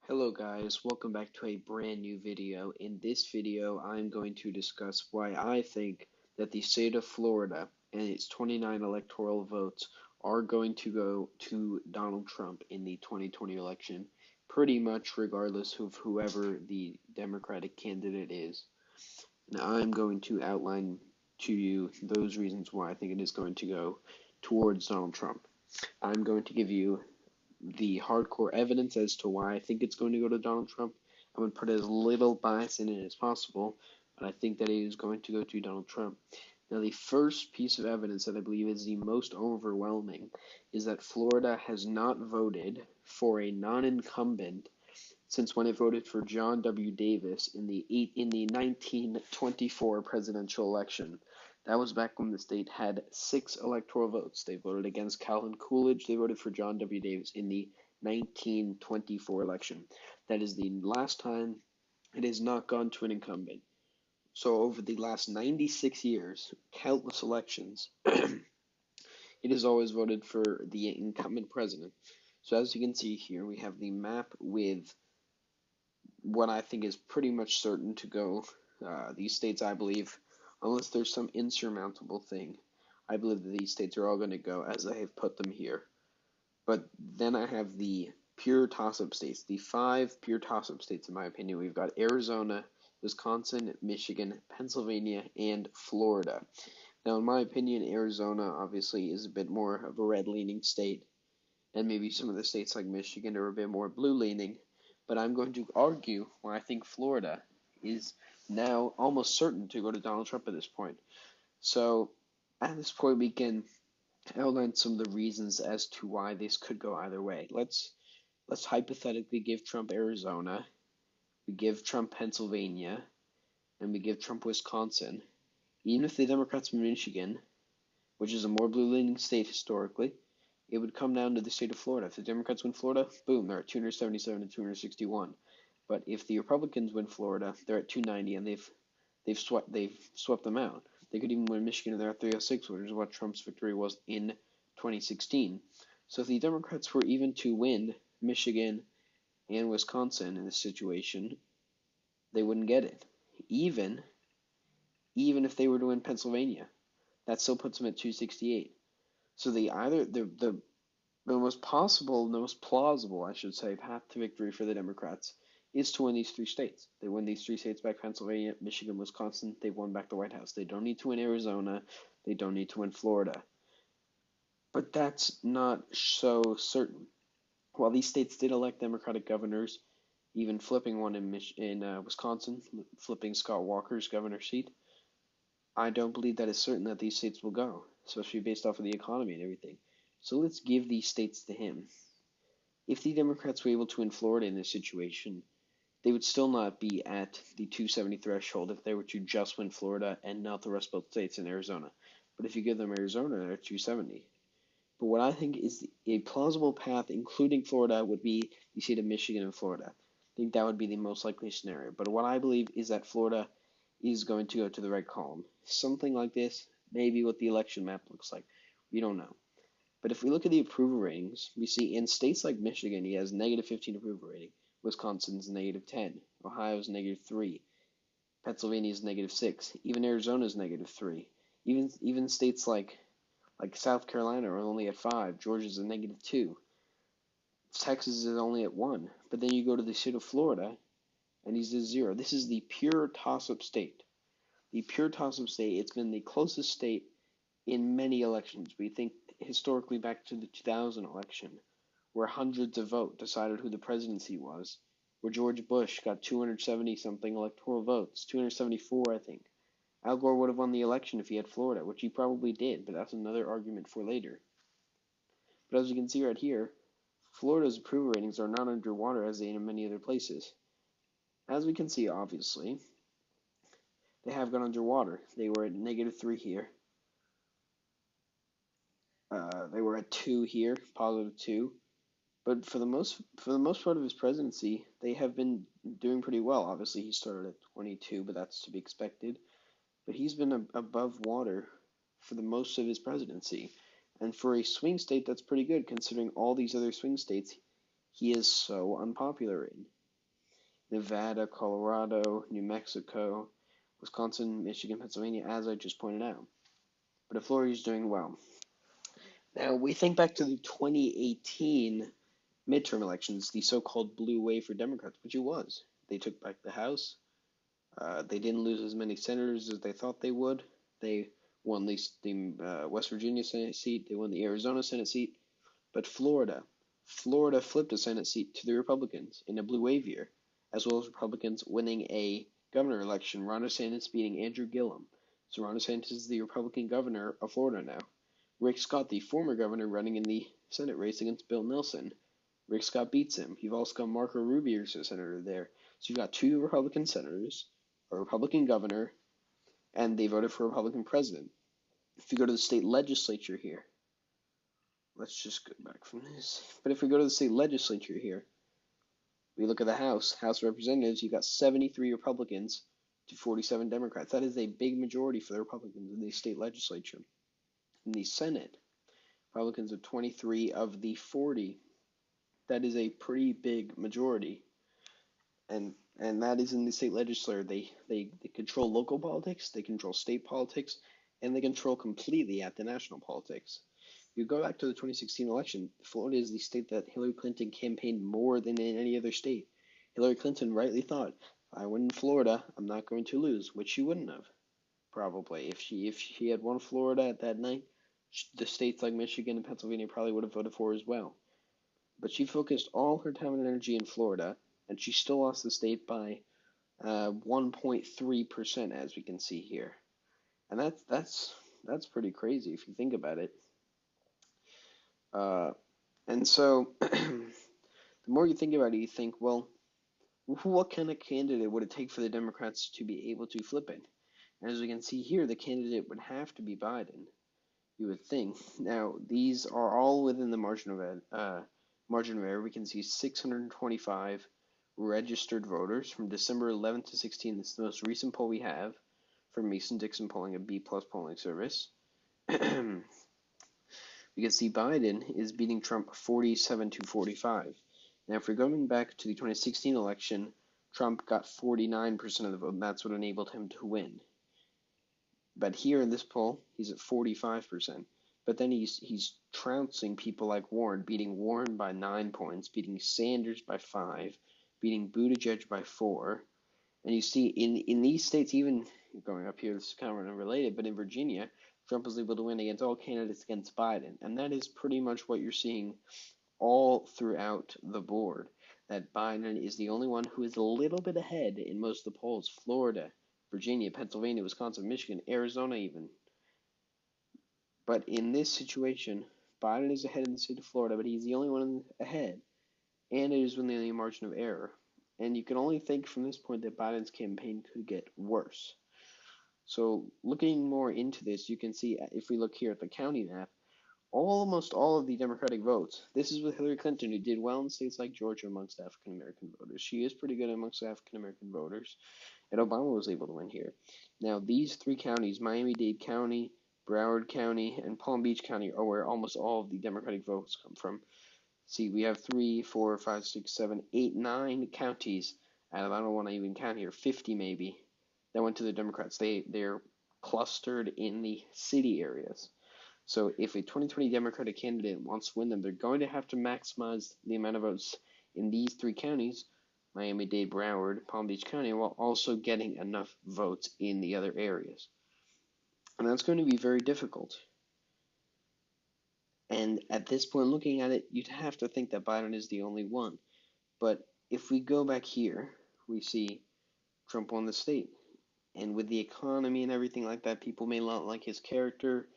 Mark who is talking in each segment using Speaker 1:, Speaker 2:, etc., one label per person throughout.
Speaker 1: Hello guys, welcome back to a brand new video. In this video, I'm going to discuss why I think that the state of Florida and its 29 electoral votes are going to go to Donald Trump in the 2020 election, pretty much regardless of whoever the Democratic candidate is. And I'm going to outline to you those reasons why I think it is going to go towards Donald Trump. I'm going to give you the hardcore evidence as to why I think it's going to go to Donald Trump. I'm going to put as little bias in it as possible, but I think that it is going to go to Donald Trump. Now, the first piece of evidence that I believe is the most overwhelming is that Florida has not voted for a non-incumbent since when it voted for John W. Davis in the 1924 presidential election. That was back when the state had 6 electoral votes. They voted against Calvin Coolidge. They voted for John W. Davis in the 1924 election. That is the last time it has not gone to an incumbent. So over the last 96 years, countless elections, it has always voted for the incumbent president. So as you can see here, we have the map with what I think is pretty much certain to go. These states, I believe, unless there's some insurmountable thing, I believe that these states are all going to go as I have put them here. But then I have the pure toss-up states, the 5 pure toss-up states, in my opinion. We've got Arizona, Wisconsin, Michigan, Pennsylvania, and Florida. Now, in my opinion, Arizona obviously is a bit more of a red-leaning state, and maybe some of the states like Michigan are a bit more blue-leaning. But I'm going to argue why I think Florida is now almost certain to go to Donald Trump at this point. So at this point, we can outline some of the reasons as to why this could go either way. Let's hypothetically give Trump Arizona, we give Trump Pennsylvania, and we give Trump Wisconsin. Even if the Democrats win Michigan, which is a more blue-leaning state historically, it would come down to the state of Florida. If the Democrats win Florida, boom, they're at 277 to 261. But if the Republicans win Florida, they're at 290, and they've swept them out. They could even win Michigan, and they're at 306, which is what Trump's victory was in 2016. So if the Democrats were even to win Michigan and Wisconsin in this situation, they wouldn't get it. Even if they were to win Pennsylvania, that still puts them at 268. So the most possible, the most plausible, I should say, path to victory for the Democrats is to win these 3 states. They win these 3 states back, Pennsylvania, Michigan, Wisconsin. They've won back the White House. They don't need to win Arizona. They don't need to win Florida. But that's not so certain. While these states did elect Democratic governors, even flipping one in Wisconsin, flipping Scott Walker's governor seat, I don't believe that it's certain that these states will go, especially based off of the economy and everything. So let's give these states to him. If the Democrats were able to win Florida in this situation, they would still not be at the 270 threshold if they were to just win Florida and not the rest of both states in Arizona. But if you give them Arizona, they're at 270. But what I think is a plausible path, including Florida, would be the state of Michigan and Florida. I think that would be the most likely scenario. But what I believe is that Florida is going to go to the red column. Something like this may be what the election map looks like. We don't know. But if we look at the approval ratings, we see in states like Michigan, he has negative 15 approval rating. Wisconsin's negative 10. Ohio's negative 3. Pennsylvania's negative 6. Even Arizona's negative 3. Even states like South Carolina are only at 5. Georgia's a negative 2. Texas is only at 1. But then you go to the state of Florida, and he's at 0. This is the pure toss-up state. The pure toss-up state, it's been the closest state in many elections. We think historically back to the 2000 election, where hundreds of votes decided who the presidency was, where George Bush got 270-something electoral votes, 274, I think. Al Gore would have won the election if he had Florida, which he probably did, but that's another argument for later. But as you can see right here, Florida's approval ratings are not underwater as they are in many other places. As we can see, obviously, they have gone underwater. They were at negative 3 here. They were at 2 here, positive 2. But for the most part of his presidency, they have been doing pretty well. Obviously, he started at 22, but that's to be expected. But he's been above water for the most of his presidency. And for a swing state, that's pretty good, considering all these other swing states he is so unpopular in. Nevada, Colorado, New Mexico, Wisconsin, Michigan, Pennsylvania, as I just pointed out. But if Florida is doing well. Now, we think back to the 2018 midterm elections, the so-called blue wave for Democrats, which it was. They took back the House. They didn't lose as many senators as they thought they would. They won the West Virginia Senate seat. They won the Arizona Senate seat. But Florida flipped a Senate seat to the Republicans in a blue wave year, as well as Republicans winning a governor election, Ron DeSantis beating Andrew Gillum. So Ron DeSantis is the Republican governor of Florida now. Rick Scott, the former governor, running in the Senate race against Bill Nelson. Rick Scott beats him. You've also got Marco Rubio as a senator there. So you've got two Republican senators, a Republican governor, and they voted for a Republican president. If you go to the state legislature here, let's just go back from this. But if we go to the state legislature here, we look at the House of Representatives, you've got 73 Republicans to 47 Democrats. That is a big majority for the Republicans in the state legislature. In the Senate, Republicans are 23 of the 40. That is a pretty big majority. And that is in the state legislature. They control local politics, they control state politics, and they control completely at the national politics. You go back to the 2016 election, Florida is the state that Hillary Clinton campaigned more than in any other state. Hillary Clinton rightly thought, if I win in Florida, I'm not going to lose, which she wouldn't have, probably. If she had won Florida at that night, the states like Michigan and Pennsylvania probably would have voted for her as well. But she focused all her time and energy in Florida, and she still lost the state by 1.3%, as we can see here. And that's pretty crazy if you think about it. And so, the more you think about it, you think, well, what kind of candidate would it take for the Democrats to be able to flip it? And as we can see here, the candidate would have to be Biden, you would think. Now, these are all within the margin of error. We can see 625 registered voters from December 11th to 16th. This is the most recent poll we have from Mason-Dixon Polling, a B+ polling service. We can see Biden is beating Trump 47 to 45. Now, if we're going back to the 2016 election, Trump got 49% of the vote, and that's what enabled him to win. But here in this poll, he's at 45%. But then he's trouncing people like Warren, beating Warren by 9 points, beating Sanders by 5, beating Buttigieg by 4. And you see in these states, even going up here, this is kind of unrelated, but in Virginia, Trump was able to win against all candidates against Biden. And that is pretty much what you're seeing all throughout the board, that Biden is the only one who is a little bit ahead in most of the polls. Florida, Virginia, Pennsylvania, Wisconsin, Michigan, Arizona even. But in this situation, Biden is ahead in the state of Florida, but he's the only one ahead, and it is within the margin of error. And you can only think from this point that Biden's campaign could get worse. So looking more into this, you can see if we look here at the county map, almost all of the Democratic votes. This is with Hillary Clinton, who did well in states like Georgia amongst African American voters. She is pretty good amongst African American voters, and Obama was able to win here. Now, these three counties, Miami-Dade County, Broward County, and Palm Beach County, are where almost all of the Democratic votes come from. See, we have 3, 4, 5, 6, 7, 8, 9 counties out of, I don't want to even count here, 50 maybe, that went to the Democrats. They're clustered in the city areas. So if a 2020 Democratic candidate wants to win them, they're going to have to maximize the amount of votes in these three counties, Miami-Dade, Broward, Palm Beach County, while also getting enough votes in the other areas. And that's going to be very difficult. And at this point, looking at it, you'd have to think that Biden is the only one. But if we go back here, we see Trump won the state. And with the economy and everything like that, people may not like his character.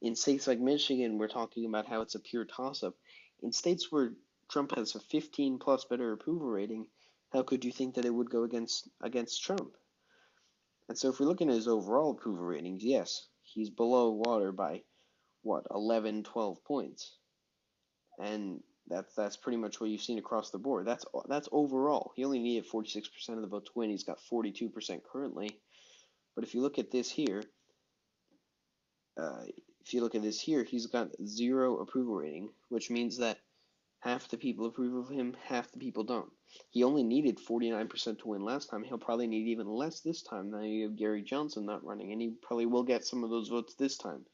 Speaker 1: In states like Michigan, we're talking about how it's a pure toss-up. In states where Trump has a 15 plus better approval rating, how could you think that it would go against Trump? And so if we're looking at his overall approval ratings, yes, he's below water by, 11, 12 points. And that's pretty much what you've seen across the board. That's overall. He only needed 46% of the vote to win. He's got 42% currently. But if you look at this here, he's got 0 approval rating, which means that Half the people approve of him, half the people don't. He only needed 49% to win last time. He'll probably need even less this time. Now you have Gary Johnson not running, and he probably will get some of those votes this time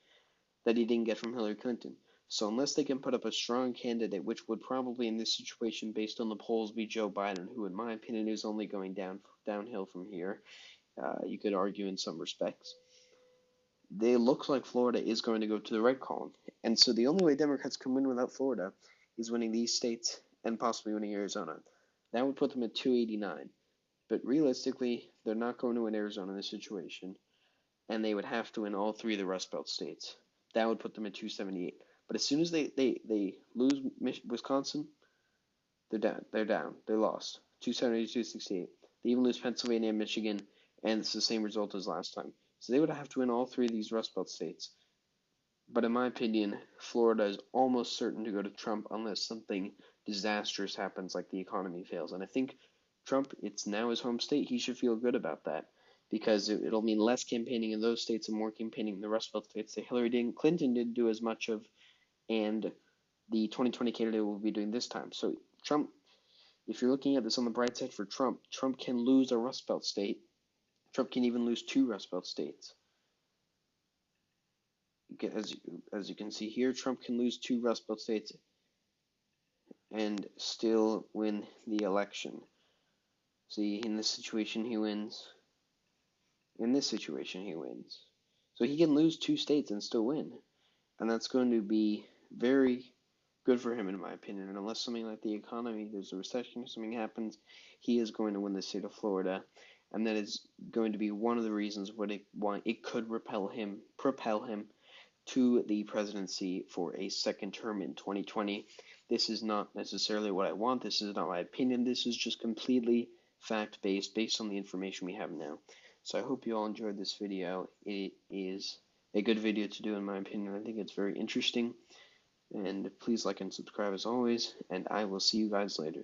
Speaker 1: that he didn't get from Hillary Clinton. So unless they can put up a strong candidate, which would probably in this situation, based on the polls, be Joe Biden, who in my opinion is only going downhill from here, you could argue in some respects, they look like Florida is going to go to the red column. And so the only way Democrats can win without Florida is winning these states and possibly winning Arizona. That would put them at 289. But realistically, they're not going to win Arizona in this situation, and they would have to win all three of the Rust Belt states. That would put them at 278. But as soon as they lose Wisconsin, they're down. They're down. They lost. 270 to 268. They even lose Pennsylvania and Michigan, and it's the same result as last time. So they would have to win all three of these Rust Belt states. But in my opinion, Florida is almost certain to go to Trump unless something disastrous happens, like the economy fails. And I think Trump, it's now his home state. He should feel good about that because it'll mean less campaigning in those states and more campaigning in the Rust Belt states that Clinton didn't do as much of, and the 2020 candidate will be doing this time. So Trump, if you're looking at this on the bright side for Trump, Trump can lose a Rust Belt state. Trump can even lose two Rust Belt states. As you can see here, Trump can lose two Rust Belt states and still win the election. See, in this situation he wins. In this situation he wins. So he can lose two states and still win. And that's going to be very good for him, in my opinion. And unless something like the economy, there's a recession or something happens, he is going to win the state of Florida. And that is going to be one of the reasons why it could propel him to the presidency for a second term in 2020. This is not necessarily what I want. This is not my opinion. This is just completely fact-based, based on the information we have now. So I hope you all enjoyed this video. It is a good video to do, in my opinion. I think it's very interesting. And please like and subscribe as always, and I will see you guys later.